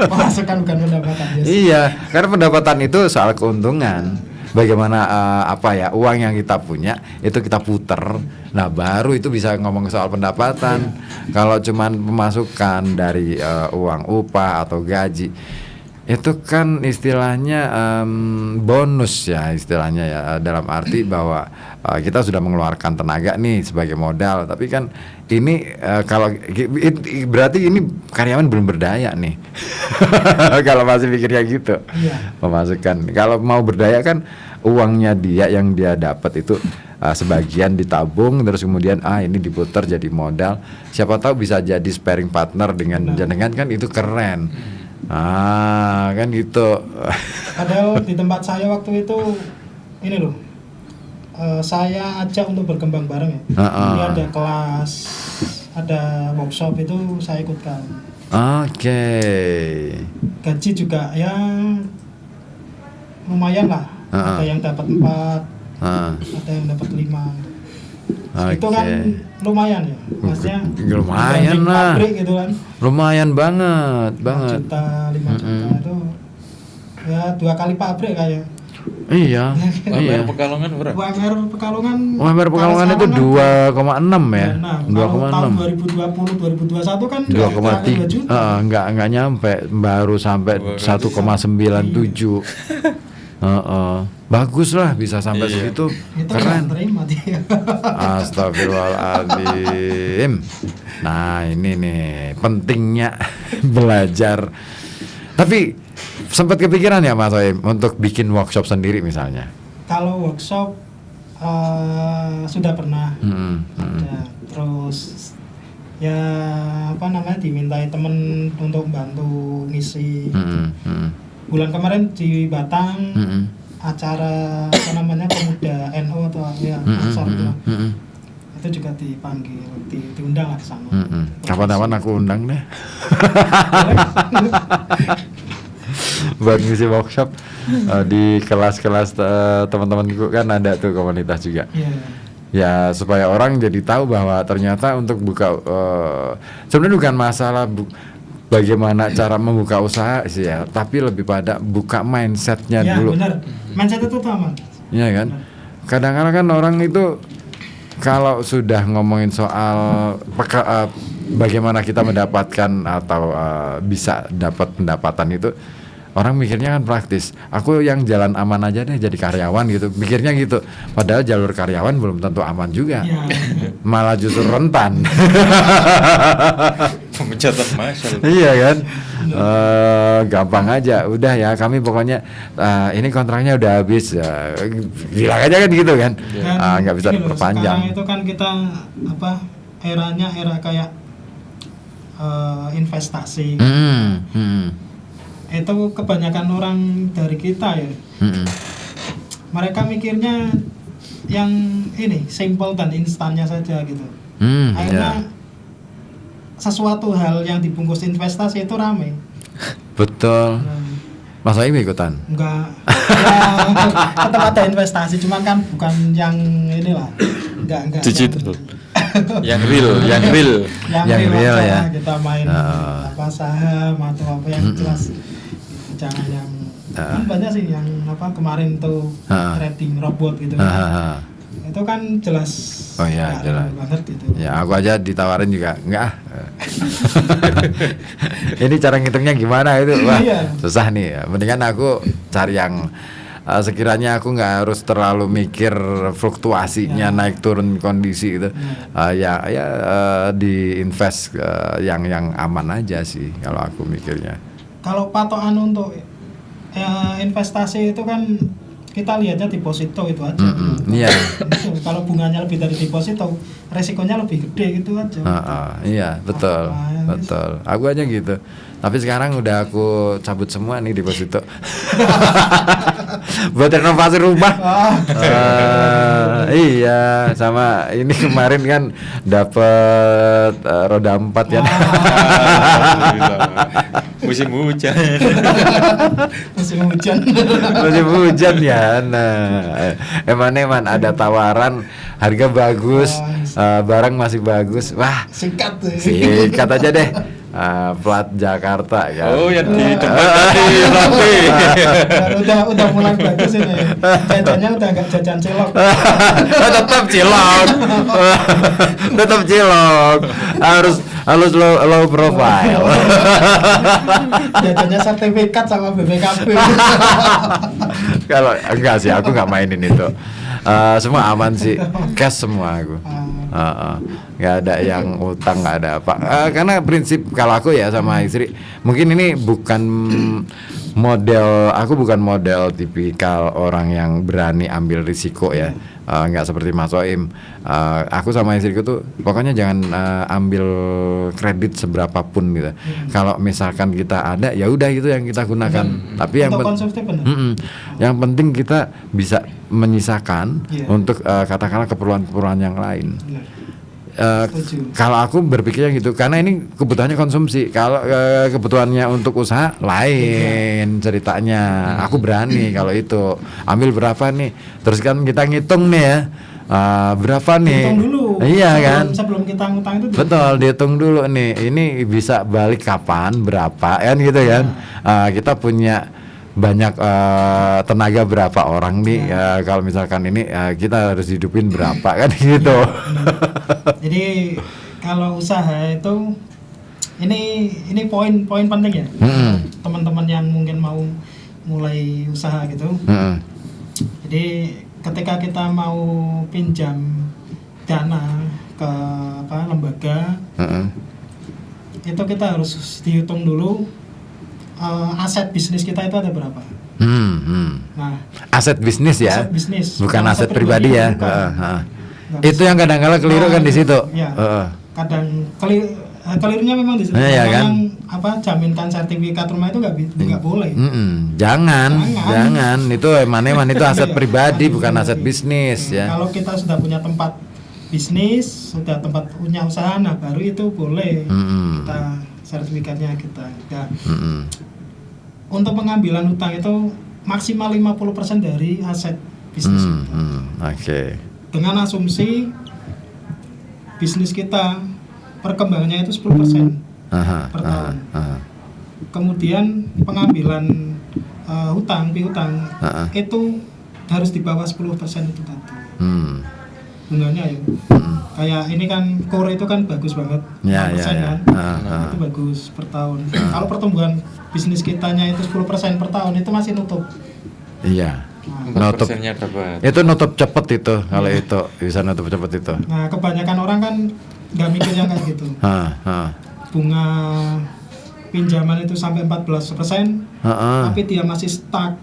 pemasukan bukan pendapatan. Iya, karena pendapatan itu soal keuntungan. Bagaimana uang yang kita punya itu kita puter. Nah, baru itu bisa ngomong soal pendapatan. Kalau cuman pemasukan dari uang upah atau gaji, itu kan istilahnya bonus ya, istilahnya ya, dalam arti bahwa kita sudah mengeluarkan tenaga nih sebagai modal, tapi kan ini kalau berarti ini karyawan belum berdaya nih. Kalau masih pikirnya gitu. Pemasukan. Kalau mau berdaya kan uangnya dia yang dia dapat itu sebagian ditabung, terus kemudian ini diputar jadi modal. Siapa tahu bisa jadi sparring partner dengan jenengan, kan itu keren. Kan gitu. Padahal di tempat saya waktu itu ini loh, saya ajak untuk berkembang bareng ya. Ini ada kelas, ada workshop, itu saya ikutkan. Oke. Gaji juga ya lumayan lah. Ada yang dapat 4, ada yang dapat 5. Itu kan lumayan ya, maksudnya lumayan lah, gitu kan. Lumayan banget. 4 juta, 5 juta itu ya 2 kali pabrik kayak. Iya. UMR Pekalongan berapa? UMR Pekalongan itu 2,6 ya. 2,6. Tahun 2020 2021 kan 2,3 juta. Enggak nyampe, baru sampai 1,97. Bagus lah bisa sampai segitu. Itu keren. Terima dia. Astagfirullahaladzim. Nah, ini nih pentingnya belajar. Tapi sempat kepikiran ya Mas Soim untuk bikin workshop sendiri misalnya? Kalau workshop sudah pernah. Terus ya dimintai temen untuk bantu ngisi. Bulan kemarin di Batang acara pemuda NU atau ya Ansor itu juga dipanggil, diundang lah ke sana. Kapan-kapan aku undang deh. Buat ngisi workshop di kelas-kelas teman-temanku kan ada tuh komunitas juga. Ya supaya orang jadi tahu bahwa ternyata untuk buka sebenarnya bukan masalah bagaimana cara membuka usaha sih ya, tapi lebih pada buka mindsetnya dulu. Benar. Mindset itu utama. Iya kan. Kadang-kadang kan orang itu kalau sudah ngomongin soal bagaimana kita mendapatkan atau bisa dapat pendapatan itu, orang mikirnya kan praktis. Aku yang jalan aman aja deh jadi karyawan gitu, mikirnya gitu. Padahal jalur karyawan belum tentu aman juga, malah justru rentan. Pemecatan massal. Iya kan, gampang aja. Udah ya, kami pokoknya ini kontraknya udah habis. Bilang aja kan gitu kan, nggak bisa diperpanjang. Sekarang itu kan kita eranya era kayak investasi. Itu kebanyakan orang dari kita ya. Mereka mikirnya yang ini simple dan instannya saja gitu. Akhirnya sesuatu hal yang dibungkus investasi itu rame. Betul. Mas Soim ikutan? Enggak. Ya, tetap ada investasi, cuman kan bukan yang inilah. Enggak. Digital. yang real ya. Kita main saham atau apa yang jelas. Jangan yang kan banyak sih yang kemarin tuh trading robot gitu. Itu kan jelas. Oh iya, jelas banget gitu. Ya aku aja ditawarin juga enggak. Ini cara ngitungnya gimana itu? Wah, susah nih. Mendingan aku cari yang sekiranya aku nggak harus terlalu mikir fluktuasinya naik turun kondisi gitu. Di invest yang aman aja sih kalau aku mikirnya. Kalau patokan untuk investasi itu kan kita lihatnya deposito itu aja. Iya. Kalau bunganya lebih dari deposito, resikonya lebih gede gitu aja. Iya, betul. Aku aja gitu. Tapi sekarang udah aku cabut semua nih deposito. Buat renovasi rumah. Iya, sama ini kemarin kan dapat roda 4 ya. Musim hujan. Musim hujan ya. Nah, eman ada tawaran, harga bagus, barang masih bagus. Wah, sikat aja deh. Plat Jakarta kan. Oh, yang di depan tadi rapi. Udah mulai bagus ini. Jajannya udah enggak jajan cilok. Tetap cilok. Harus low profile. Jajannya sertifikat sama BPKB. Kalau enggak sih, aku nggak mainin itu. Semua aman sih, cash semua aku. Nggak ada yang utang, nggak ada apa. Karena prinsip kalau aku ya sama istri, mungkin ini bukan aku bukan model tipikal orang yang berani ambil risiko ya. Nggak seperti Mas Soim. Aku sama istriku tuh pokoknya jangan ambil kredit seberapa pun gitu. Kalau misalkan kita ada, ya udah itu yang kita gunakan. Tapi yang penting kita bisa menyisakan untuk katakanlah keperluan-keperluan yang lain. Kalau aku berpikirnya gitu, karena ini kebutuhannya konsumsi. Kalau kebutuhannya untuk usaha lain ceritanya. Aku berani kalau itu ambil berapa nih, terus kan kita ngitung nih ya, berapa nih. Hitung dulu. Iya kan. Sebelum kita ngutang itu. Betul, dihitung dulu nih. Ini bisa balik kapan, berapa, kan gitu kan. Kita punya banyak tenaga berapa orang nih, kalau misalkan ini kita harus hidupin berapa kan gitu. Jadi kalau usaha itu ini poin penting ya. Teman-teman yang mungkin mau mulai usaha gitu. Jadi ketika kita mau pinjam dana ke lembaga, itu kita harus dihitung dulu aset bisnis kita itu ada berapa. Nah, aset bisnis ya, aset bisnis, bukan aset pribadi ya. Itu yang kadang-kadang keliru kan di situ. Ya, kadang kelirunya memang di situ. Ya, kan? Jaminkan sertifikat rumah itu nggak boleh. Jangan. Itu eman itu aset pribadi, bukan aset bisnis ya. Kalau kita sudah punya tempat bisnis, sudah tempat punya usaha, nah baru itu boleh kita sertifikatnya kita. Untuk pengambilan utang itu maksimal 50% dari aset bisnis kita. Oke. Dengan asumsi bisnis kita perkembangannya itu 10% per tahun. Kemudian pengambilan piutang itu harus di bawah 10% itu tadi. Bunganya ya. Kayak ini kan core itu kan bagus banget. Ya. Kan? Itu bagus per tahun. Kalau pertumbuhan bisnis kitanya itu 10% per tahun itu masih nutup. Iya. Nutup. Itu nutup cepet itu kalau itu bisa nutup cepet itu. Nah, kebanyakan orang kan nggak mikirnya kayak gitu. Bunga pinjaman itu sampai 14%, tapi dia masih stuck.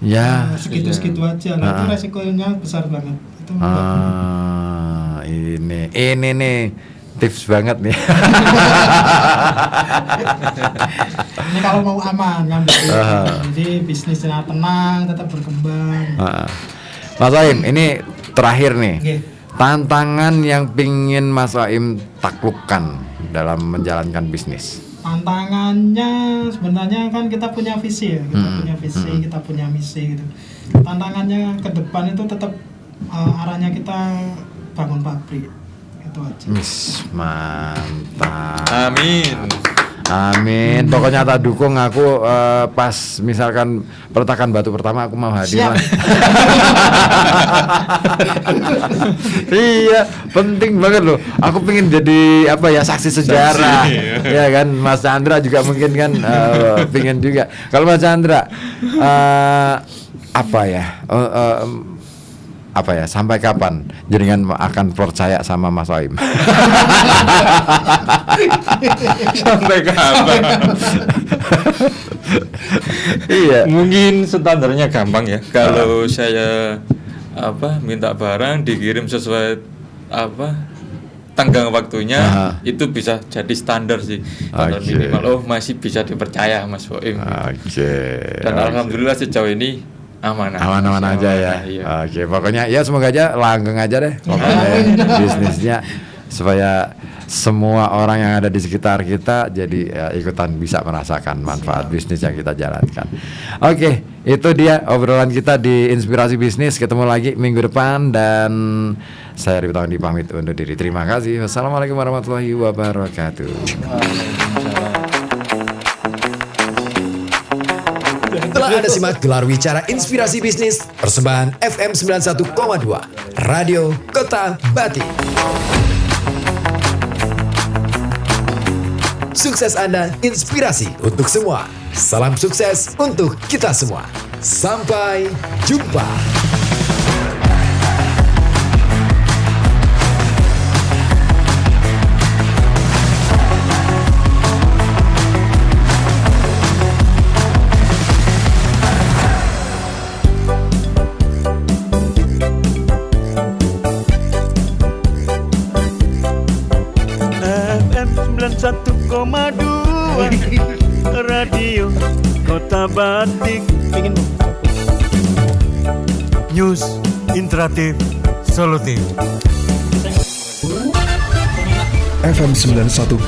Ya. Segitu-segitu aja. Nah, itu resikonya besar banget. Itu ini nih tips banget nih. Ini kalau mau aman ngambil. Jadi bisnisnya tenang, tetap berkembang. Mas Soim, ini terakhir nih. Tantangan yang pingin Mas Soim taklukkan dalam menjalankan bisnis. Tantangannya sebenarnya kan kita punya visi ya, kita punya misi gitu. Tantangannya ke depan itu tetap arahnya kita bangun pabrik. Itu aja. Mantap. Amin. Pokoknya tak dukung aku pas misalkan peletakan batu pertama aku mau hadir lah. Iya, penting banget loh. Aku pengen jadi saksi sejarah. Ya kan, Mas Chandra juga mungkin kan pengen juga. Kalau Mas Chandra sampai kapan jaringan akan percaya sama Mas Soim? Sampai kapan? Iya. Mungkin standarnya gampang ya. Kalau saya minta barang dikirim sesuai tenggang waktunya itu bisa jadi standar sih. Standar minimal. Masih bisa dipercaya Mas Boim. Dan alhamdulillah sejauh ini aman aja ya. Iya. Oke, pokoknya ya semoga aja langgeng aja deh pokoknya bisnisnya, supaya semua orang yang ada di sekitar kita jadi ikutan bisa merasakan manfaat bisnis yang kita jalankan. Oke, itu dia obrolan kita di Inspirasi Bisnis. Ketemu lagi minggu depan dan saya Rify Tauhandi pamit undur diri. Terima kasih. Wassalamualaikum warahmatullahi wabarakatuh. Telah Anda simak gelar wicara Inspirasi Bisnis persembahan FM 91,2 Radio Kota Bati. Sukses Anda, inspirasi untuk semua. Salam sukses untuk kita semua. Sampai jumpa. Radio Kota Batik. News interaktif solutif. FM 91,2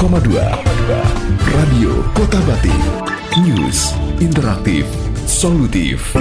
Radio Kota Batik. News interaktif solutif.